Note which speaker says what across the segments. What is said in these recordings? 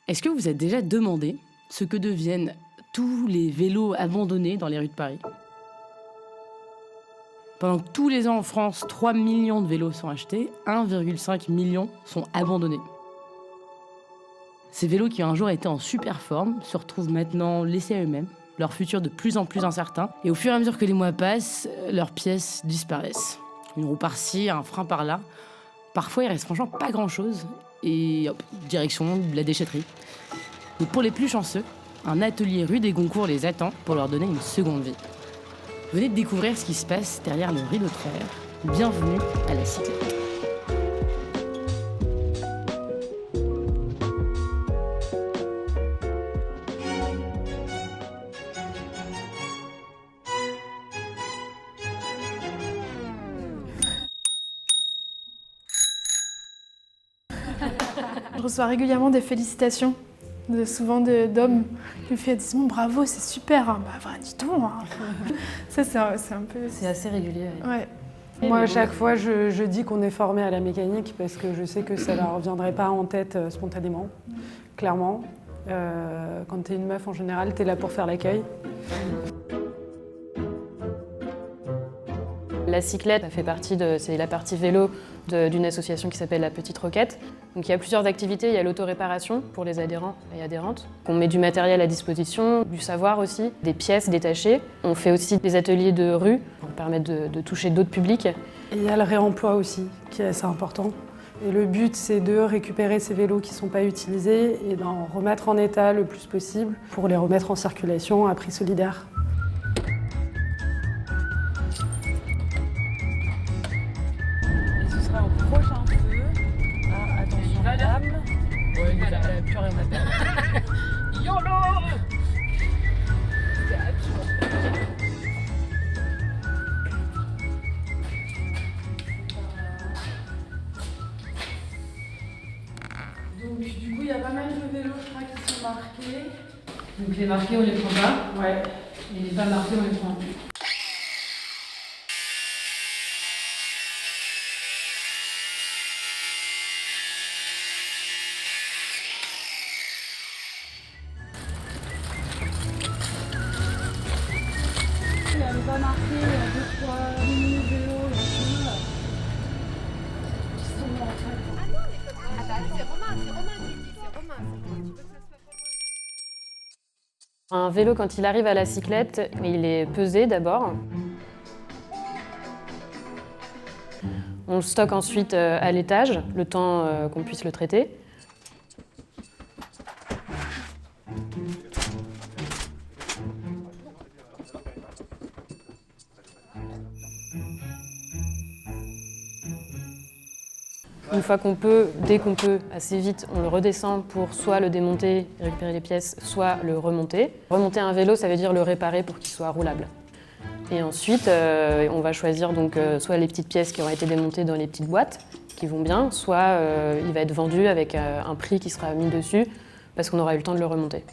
Speaker 1: Est-ce que vous vous êtes déjà demandé ce que deviennent tous les vélos abandonnés dans les rues de Paris? Pendant que tous les ans en France, 3 millions de vélos sont achetés, 1,5 million sont abandonnés. Ces vélos qui un jour étaient en super forme se retrouvent maintenant laissés à eux-mêmes, leur futur de plus en plus incertain, et au fur et à mesure que les mois passent, leurs pièces disparaissent. Une roue par-ci, un frein par-là. Parfois, il reste franchement pas grand-chose, et hop, direction de la déchetterie. Mais pour les plus chanceux, un atelier rue des Goncourt les attend pour leur donner une seconde vie. Venez de découvrir ce qui se passe derrière le rideau de fer. Bienvenue à la Cyclette.
Speaker 2: Je reçois régulièrement des félicitations, souvent d'hommes qui me disent « bravo, c'est super hein. !» Bah, dis donc hein. Ça, c'est un peu...
Speaker 3: C'est assez régulier.
Speaker 2: Ouais.
Speaker 4: Moi, à chaque fois, je dis qu'on est formé à la mécanique parce que je sais que ça ne leur reviendrait pas en tête spontanément, clairement. Quand tu es une meuf, en général, tu es là pour faire l'accueil.
Speaker 3: La Cyclette, ça fait partie c'est la partie vélo d'une association qui s'appelle La Petite Roquette. Donc il y a plusieurs activités, il y a l'autoréparation pour les adhérents et adhérentes. On met du matériel à disposition, du savoir aussi, des pièces détachées. On fait aussi des ateliers de rue pour permettre de toucher d'autres publics.
Speaker 4: Et il y a le réemploi aussi, qui est assez important. Et le but, c'est de récupérer ces vélos qui ne sont pas utilisés et d'en remettre en état le plus possible pour les remettre en circulation à prix solidaire.
Speaker 5: Au prochain feu. Ah, attention, madame. Ouais, elle a plus rien à faire. YOLO!
Speaker 2: Donc du coup, il y a pas mal de vélos, je crois, qui sont marqués.
Speaker 5: Donc les marqués, on les prend pas.
Speaker 2: Ouais.
Speaker 5: Et les pas marqués, on les prend.
Speaker 2: Il n'avait pas marqué, il y a 2-3 mini-vélos ici. Qui sont en fait.
Speaker 6: Ah bah c'est Romain qui dit, c'est Romain. Tu veux que ça soit
Speaker 3: Un vélo, quand il arrive à la Cyclette, il est pesé d'abord. On le stocke ensuite à l'étage, le temps qu'on puisse le traiter. Une fois qu'on peut, dès qu'on peut, assez vite, on le redescend pour soit le démonter, récupérer les pièces, soit le remonter. Remonter un vélo, ça veut dire le réparer pour qu'il soit roulable. Et ensuite, on va choisir donc, soit les petites pièces qui auront été démontées dans les petites boîtes, qui vont bien, soit il va être vendu avec un prix qui sera mis dessus, parce qu'on aura eu le temps de le remonter.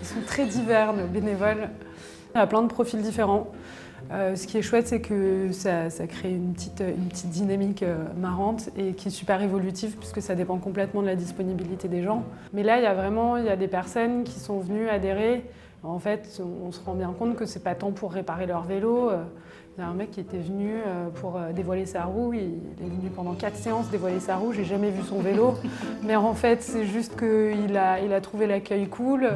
Speaker 4: Ils sont très divers, nos bénévoles. Il y a plein de profils différents. Ce qui est chouette, c'est que ça crée une petite dynamique marrante et qui est super évolutive puisque ça dépend complètement de la disponibilité des gens. Mais là, il y a des personnes qui sont venues adhérer. En fait, on se rend bien compte que c'est pas tant pour réparer leur vélo. Il y a un mec qui était venu pour dévoiler sa roue. Il est venu pendant 4 séances dévoiler sa roue. J'ai jamais vu son vélo. Mais en fait, c'est juste qu'il a trouvé l'accueil cool.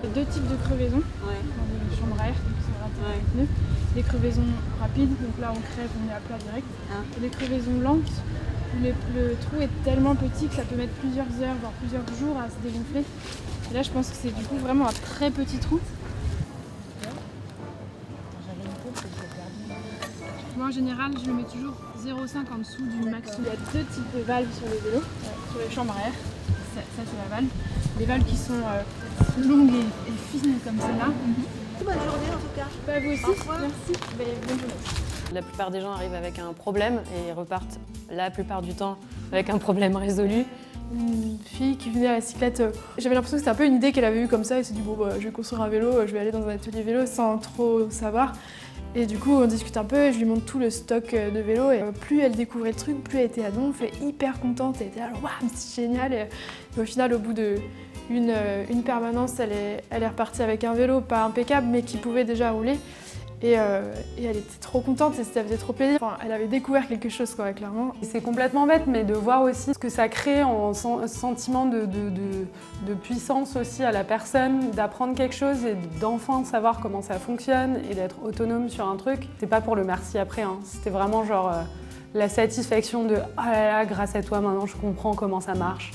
Speaker 2: Il y a 2 types de crevaisons dans les chambres à air, donc c'est raté les pneus. Les crevaisons rapides, donc là on crève, on est à plat direct. Et les crevaisons lentes, où le trou est tellement petit que ça peut mettre plusieurs heures, voire plusieurs jours à se dégonfler. Et là je pense que c'est du coup vraiment un très petit trou. Moi en général, je le mets toujours 0,5 en dessous du maximum. Il y a 2 types de valves sur les vélos, sur les chambres à air. Ça c'est la valve. Les valves qui sont longues et fines comme celle-là.
Speaker 6: Bonne journée en tout cas.
Speaker 2: Bah, vous aussi,
Speaker 6: Au revoir.
Speaker 2: merci. Bonne journée.
Speaker 3: La plupart des gens arrivent avec un problème et repartent la plupart du temps avec un problème résolu.
Speaker 2: Une fille qui venait à la cyclette, j'avais l'impression que c'était un peu une idée qu'elle avait eue comme ça. Elle s'est dit bon bah, je vais construire un vélo, je vais aller dans un atelier vélo sans trop savoir. Et du coup on discute un peu et je lui montre tout le stock de vélos et plus elle découvrait le truc, plus elle était à donf et hyper contente. Elle était là waouh c'est génial et au final au bout d'une permanence elle est repartie avec un vélo pas impeccable mais qui pouvait déjà rouler. Et elle était trop contente et ça faisait trop plaisir. Enfin, elle avait découvert quelque chose, quoi, clairement.
Speaker 4: C'est complètement bête, mais de voir aussi ce que ça crée en sentiment de puissance aussi à la personne, d'apprendre quelque chose et d'enfin savoir comment ça fonctionne et d'être autonome sur un truc. C'était pas pour le merci après, hein. C'était vraiment genre la satisfaction de « Ah là là, grâce à toi, maintenant je comprends comment ça marche ».